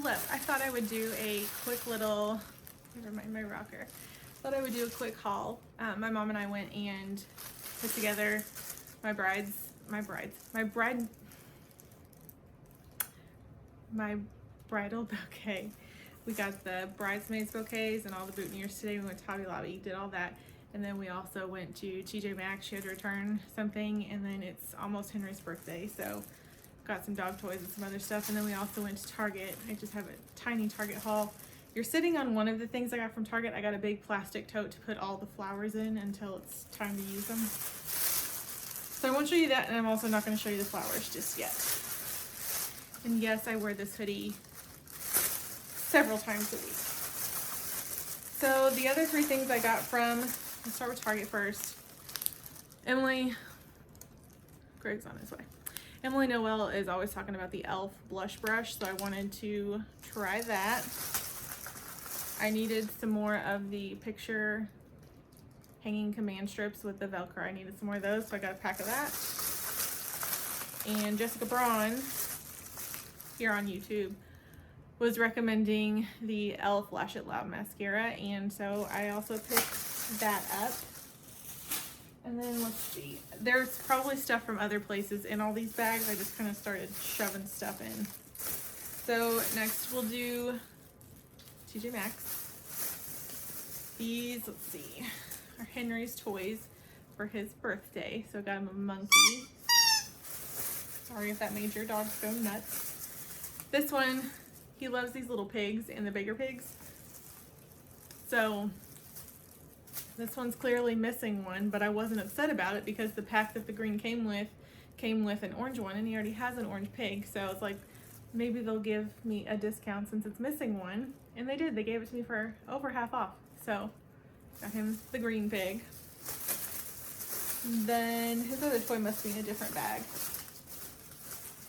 look, I thought I would do a quick little, never mind my rocker. Thought I would do a quick haul. My mom and I went and put together my bridal bouquet. We got the bridesmaids bouquets and all the boutonnieres today. We went to Hobby Lobby, did all that. And then we also went to TJ Maxx. She had to return something, and then it's almost Henry's birthday, so got some dog toys and some other stuff. And then we also went to Target. I just have a tiny Target haul. You're sitting on one of the things I got from Target. I got a big plastic tote to put all the flowers in until it's time to use them. So I won't show you that, and I'm also not going to show you the flowers just yet. And yes, I wear this hoodie several times a week. So the other three things I got from, let's start with Target first. Greg's on his way. Emily Noel is always talking about the e.l.f. blush brush, so I wanted to try that. I needed some more of the picture hanging command strips with the Velcro. I needed some more of those, so I got a pack of that. And Jessica Braun, here on YouTube, was recommending the e.l.f. Lash It Loud mascara, and so I also picked that up. And then let's see, there's probably stuff from other places in all these bags. I just kind of started shoving stuff in. So next we'll do TJ Maxx. These, let's see, are Henry's toys for his birthday. So I got him a monkey. Sorry if that made your dogs go nuts. This one, he loves these little pigs and the bigger pigs. So this one's clearly missing one, but I wasn't upset about it because the pack that the green came with an orange one, and he already has an orange pig. So it's like, maybe they'll give me a discount since it's missing one. And they did. They gave it to me for over half off. So got him the green pig. Then his other toy must be in a different bag.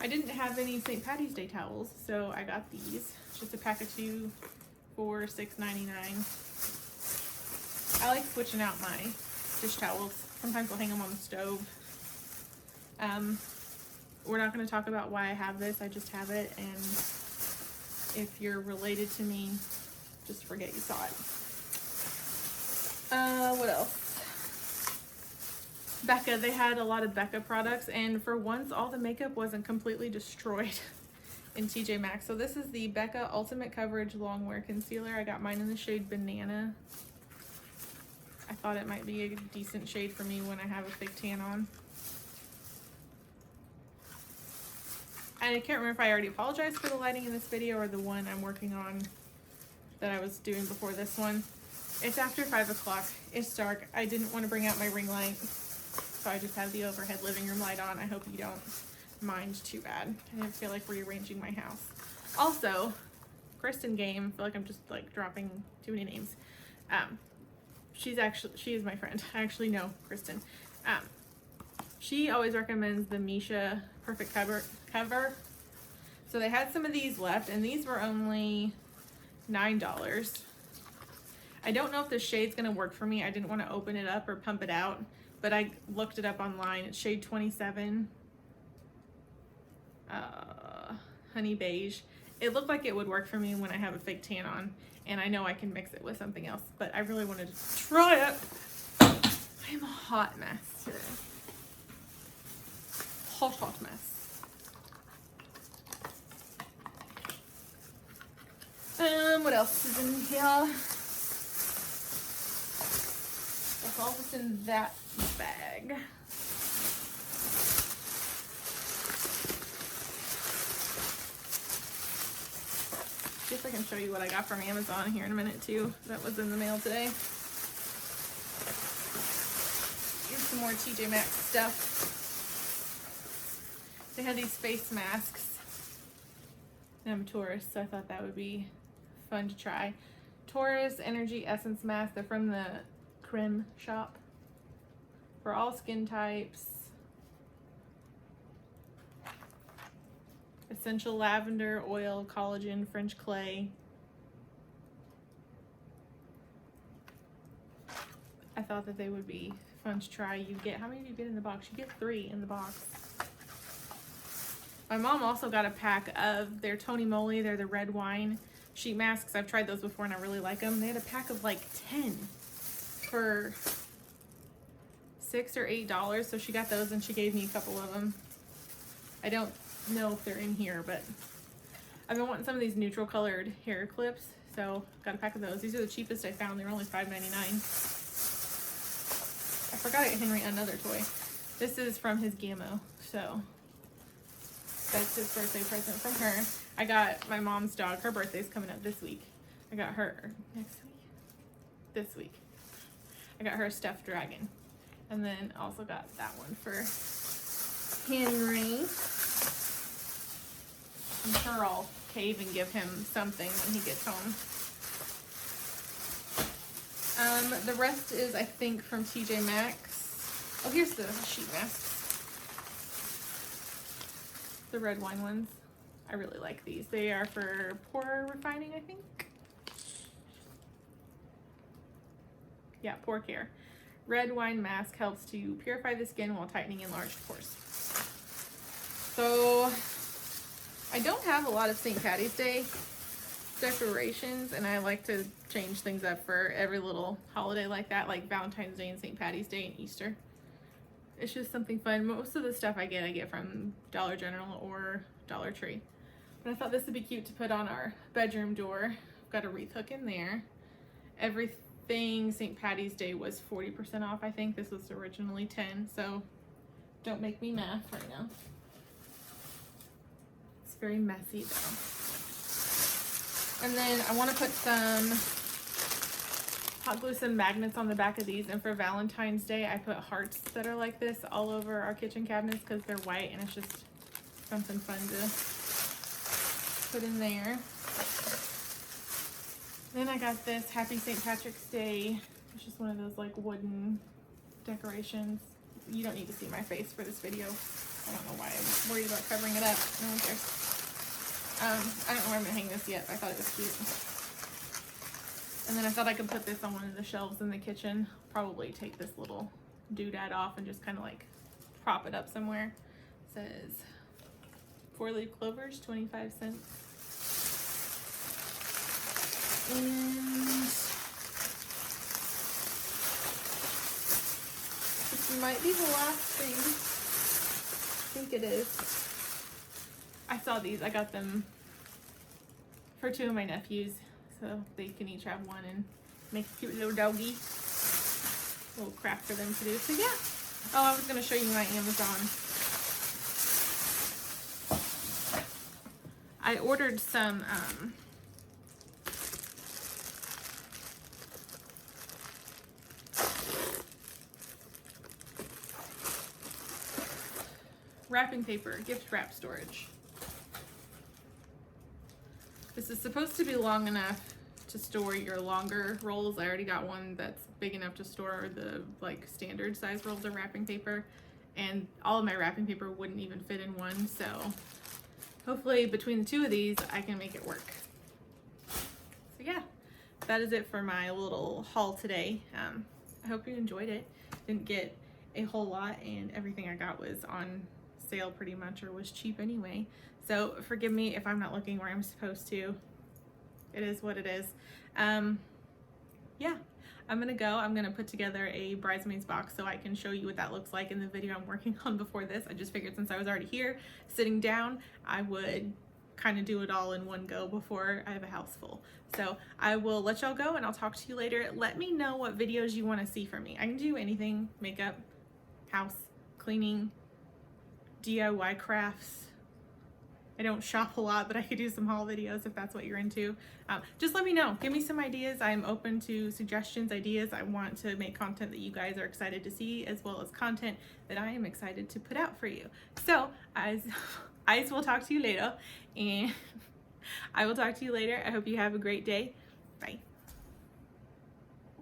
I didn't have any St. Patty's Day towels, so I got these. It's just a pack of 2 for $6.99. I like switching out my dish towels. Sometimes I'll hang them on the stove. We're not going to talk about why I have this. I just have it, and if you're related to me, just forget you saw it. What else? Becca, they had a lot of Becca products, and for once all the makeup wasn't completely destroyed in TJ Maxx. So this is the Becca Ultimate Coverage Longwear Concealer. I got mine in the shade Banana. I thought it might be a decent shade for me when I have a fake tan on. I can't remember if I already apologized for the lighting in this video or the one I'm working on that I was doing before this one. It's after 5 o'clock. It's dark. I didn't want to bring out my ring light, so I just have the overhead living room light on. I hope you don't mind too bad. I didn't feel like rearranging my house. Also, Kristen Game, I feel like I'm just like dropping too many names. She is my friend. I actually know Kristen. She always recommends the Misha Perfect Cover. So they had some of these left, and these were only $9. I don't know if this shade's gonna work for me. I didn't want to open it up or pump it out, but I looked it up online. It's shade 27, honey beige. It looked like it would work for me when I have a fake tan on, and I know I can mix it with something else, but I really wanted to try it. I am a hot mess today. Hot mess. What else is in here? That's all that's in that bag. See if I can show you what I got from Amazon here in a minute too. That was in the mail today. Here's some more TJ Maxx stuff. They had these face masks. And I'm a tourist, so I thought that would be fun to try. Taurus Energy Essence Mask. They're from the Creme shop. For all skin types. Essential lavender oil, collagen, French clay. I thought that they would be fun to try. You get, how many do you get in the box? You get 3 in the box. My mom also got a pack of their Tony Moly. They're the red wine sheet masks. I've tried those before and I really like them. They had a pack of like 10 for $6 or $8. So she got those and she gave me a couple of them. I don't know if they're in here, but I've been wanting some of these neutral colored hair clips. So got a pack of those. These are the cheapest I found. They were only $5.99. I forgot to get Henry another toy. This is from his Gammo. So that's his birthday present from her. I got my mom's dog. Her birthday's coming up this week. I got her next week. This week. I got her a stuffed dragon. And then also got that one for Henry. I'm sure I'll cave and give him something when he gets home. The rest is, I think, from TJ Maxx. Oh, here's the sheet masks. The red wine ones. I really like these. They are for pore refining, I think. Yeah, pore care. Red wine mask helps to purify the skin while tightening enlarged pores. So, I don't have a lot of St. Patty's Day decorations, and I like to change things up for every little holiday like that, like Valentine's Day and St. Patty's Day and Easter. It's just something fun. Most of the stuff I get from Dollar General or Dollar Tree. But I thought this would be cute to put on our bedroom door. I've got a wreath hook in there. Everything St. Patty's Day was 40% off, I think. This was originally 10, so don't make me math right now. It's very messy though. And then I want to put some hot glue, some magnets on the back of these. And for Valentine's Day, I put hearts that are like this all over our kitchen cabinets because they're white and it's just something fun to put in there. Then I got this Happy St. Patrick's Day. It's just one of those like wooden decorations. You don't need to see my face for this video. I don't know why I'm worried about covering it up. No one cares. I don't know where I'm gonna hang this yet, but I thought it was cute. And then I thought I could put this on one of the shelves in the kitchen. Probably take this little doodad off and just kind of like prop it up somewhere. It says 4-leaf clovers, 25 cents. And this might be the last thing. I think it is. I saw these. I got them for 2 of my nephews, so they can each have one and make a cute little doggy. A little craft for them to do. So yeah. Oh, I was going to show you my Amazon. I ordered some wrapping paper, gift wrap storage. This is supposed to be long enough to store your longer rolls. I already got one that's big enough to store the like standard size rolls of wrapping paper, and all of my wrapping paper wouldn't even fit in one, so hopefully between the 2 of these I can make it work. So yeah, that is it for my little haul today. I hope you enjoyed it. Didn't get a whole lot, and everything I got was on sale pretty much, or was cheap anyway. So forgive me if I'm not looking where I'm supposed to. It is what it is. Yeah, I'm gonna go. I'm gonna put together a bridesmaids box so I can show you what that looks like in the video I'm working on before this. I just figured since I was already here sitting down, I would kind of do it all in one go before I have a house full. So I will let y'all go and I'll talk to you later. Let me know what videos you want to see from me. I can do anything: makeup, house, cleaning, DIY crafts. I don't shop a lot, but I could do some haul videos if that's what you're into. Just let me know. Give me some ideas. I'm open to suggestions, ideas. I want to make content that you guys are excited to see, as well as content that I am excited to put out for you. So, I will talk to you later, and I will talk to you later. I hope you have a great day. Bye.